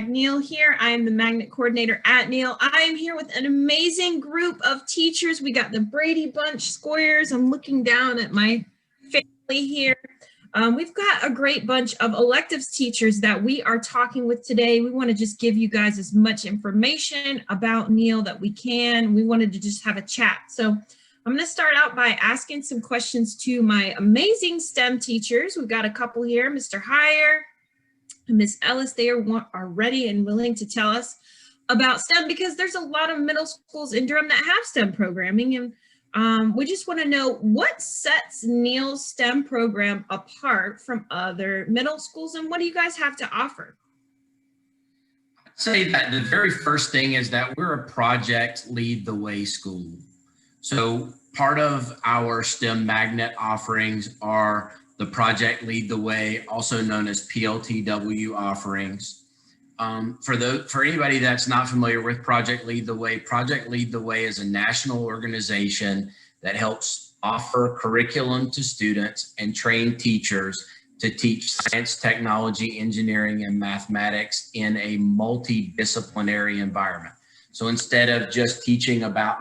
Neal here. I am the magnet coordinator at Neal. I am here with an amazing group of teachers. We got the Brady Bunch squares. I'm looking down at my family here. We've got a great bunch of electives teachers that we are talking with today. We want to just give you guys as much information about Neal that we can. We wanted to just have a chat. So I'm going to start out by asking some questions to my amazing STEM teachers. We've got a couple here, Mr. Heyer and Miss Ellis. They are ready and willing to tell us about STEM because there's a lot of middle schools in Durham that have STEM programming, and we just want to know what sets Neal's STEM program apart from other middle schools, and what do you guys have to offer? I'd say that the very first thing is that we're a project lead the way school. So part of our STEM magnet offerings are the Project Lead the Way, also known as PLTW offerings. For anybody that's not familiar with Project Lead the Way is a national organization that helps offer curriculum to students and train teachers to teach science, technology, engineering, and mathematics in a multidisciplinary environment. So instead of just teaching a math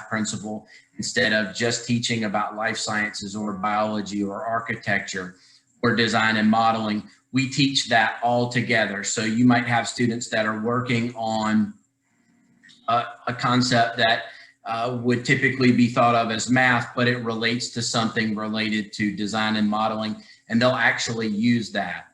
principle, instead of just teaching about life sciences or biology or architecture or design and modeling, we teach that all together. So you might have students that are working on a concept that would typically be thought of as math, but it relates to something related to design and modeling, and they'll actually use that.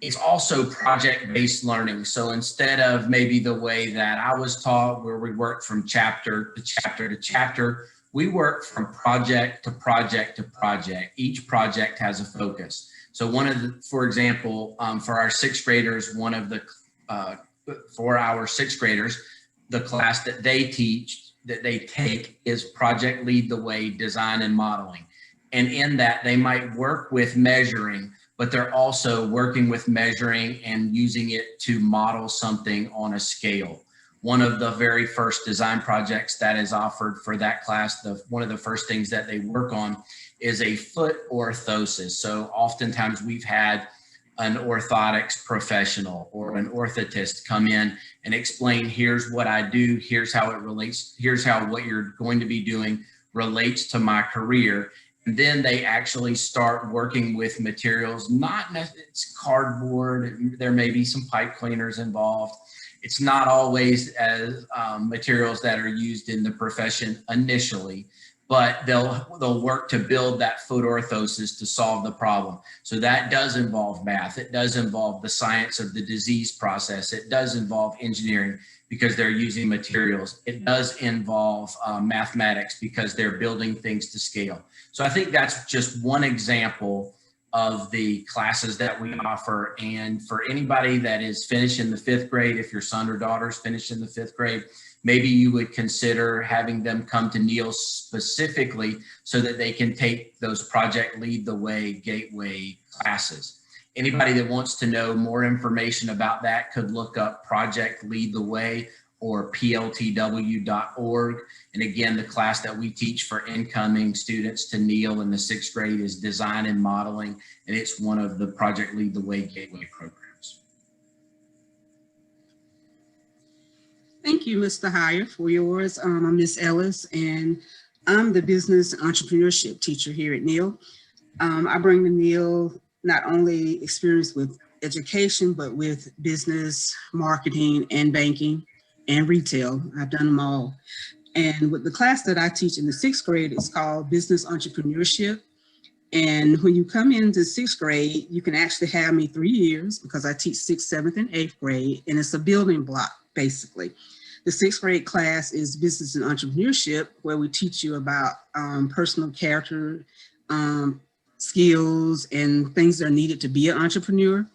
It's also project-based learning. So instead of maybe the way that I was taught, where we work from chapter to chapter to chapter, we work from project to project to project. Each project has a focus. So for example, for our sixth graders, the class that they take is Project Lead the Way, Design and Modeling. And in that, they might work with measuring, but they're also working with measuring and using it to model something on a scale. One of the very first design projects that is offered for that class, one of the first things that they work on is a foot orthosis. So oftentimes we've had an orthotics professional or an orthotist come in and explain, here's what I do, here's how it relates, here's how what you're going to be doing relates to my career. And then they actually start working with materials, it's cardboard, there may be some pipe cleaners involved. It's not always as materials that are used in the profession initially, but they'll work to build that foot orthosis to solve the problem. So that does involve math. It does involve the science of the disease process. It does involve engineering because they're using materials. It does involve mathematics because they're building things to scale. So I think that's just one example of the classes that we offer. And for anybody that is finishing the 5th grade, if your son or daughter's finished in the 5th grade, maybe you would consider having them come to Neal specifically so that they can take those Project Lead the Way Gateway classes. Anybody that wants to know more information about that could look up Project Lead the Way or pltw.org. And again, the class that we teach for incoming students to Neal in the 6th grade is Design and Modeling, and it's one of the Project Lead the Way Gateway programs. Thank you, Mr. Heyer, for yours. I'm Miss Ellis, and I'm the business entrepreneurship teacher here at Neal. I bring to Neal not only experience with education, but with business, marketing, and banking, and retail. I've done them all. And with the class that I teach in the 6th grade, it's called Business Entrepreneurship. And when you come into 6th grade, you can actually have me 3 years because I teach 6th, 7th, and 8th grade, and it's a building block, basically. The 6th grade class is Business and Entrepreneurship, where we teach you about personal character, skills, and things that are needed to be an entrepreneur.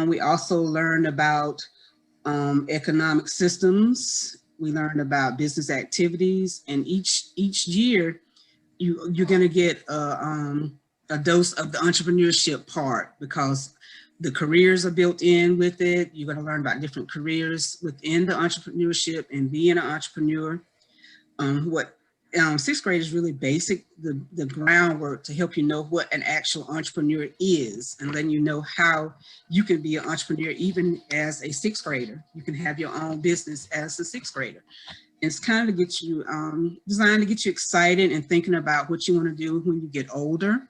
We also learn about economic systems. We learn about business activities, and each year you're going to get a dose of the entrepreneurship part because the careers are built in with it. You're going to learn about different careers within the entrepreneurship and being an entrepreneur, what Sixth grade is really basic, the groundwork to help you know what an actual entrepreneur is, and letting you know how you can be an entrepreneur even as a sixth grader. You can have your own business as a sixth grader. It's kind of to get you, designed to get you excited and thinking about what you want to do when you get older.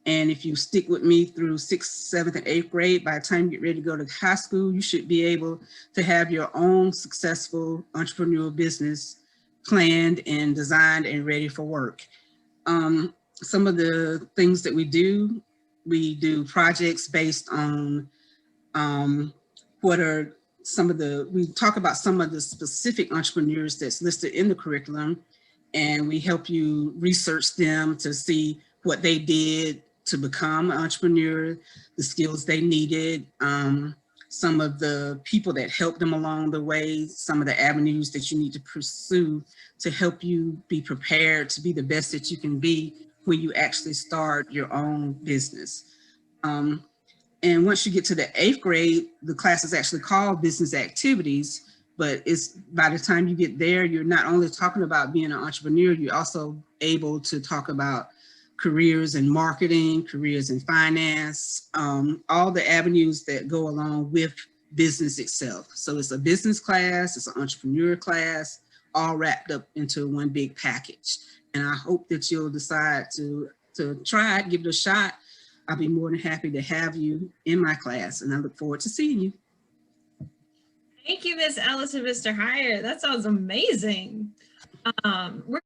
And if you stick with me through 6th, 7th, and 8th grade, by the time you get ready to go to high school, you should be able to have your own successful entrepreneurial business planned and designed and ready for work. Some of the things that we do projects based on what are we talk about some of the specific entrepreneurs that's listed in the curriculum, and we help you research them to see what they did to become an entrepreneur, the skills they needed, some of the people that helped them along the way, some of the avenues that you need to pursue to help you be prepared to be the best that you can be when you actually start your own business. And once you get to the 8th grade, the class is actually called business activities, but it's by the time you get there, you're not only talking about being an entrepreneur, you're also able to talk about careers in marketing, careers in finance, all the avenues that go along with business itself. So it's a business class, it's an entrepreneur class, all wrapped up into one big package. And I hope that you'll decide to try it, give it a shot. I'll be more than happy to have you in my class, and I look forward to seeing you. Thank you, Miss Ellis and Mr. Hyatt. That sounds amazing. We're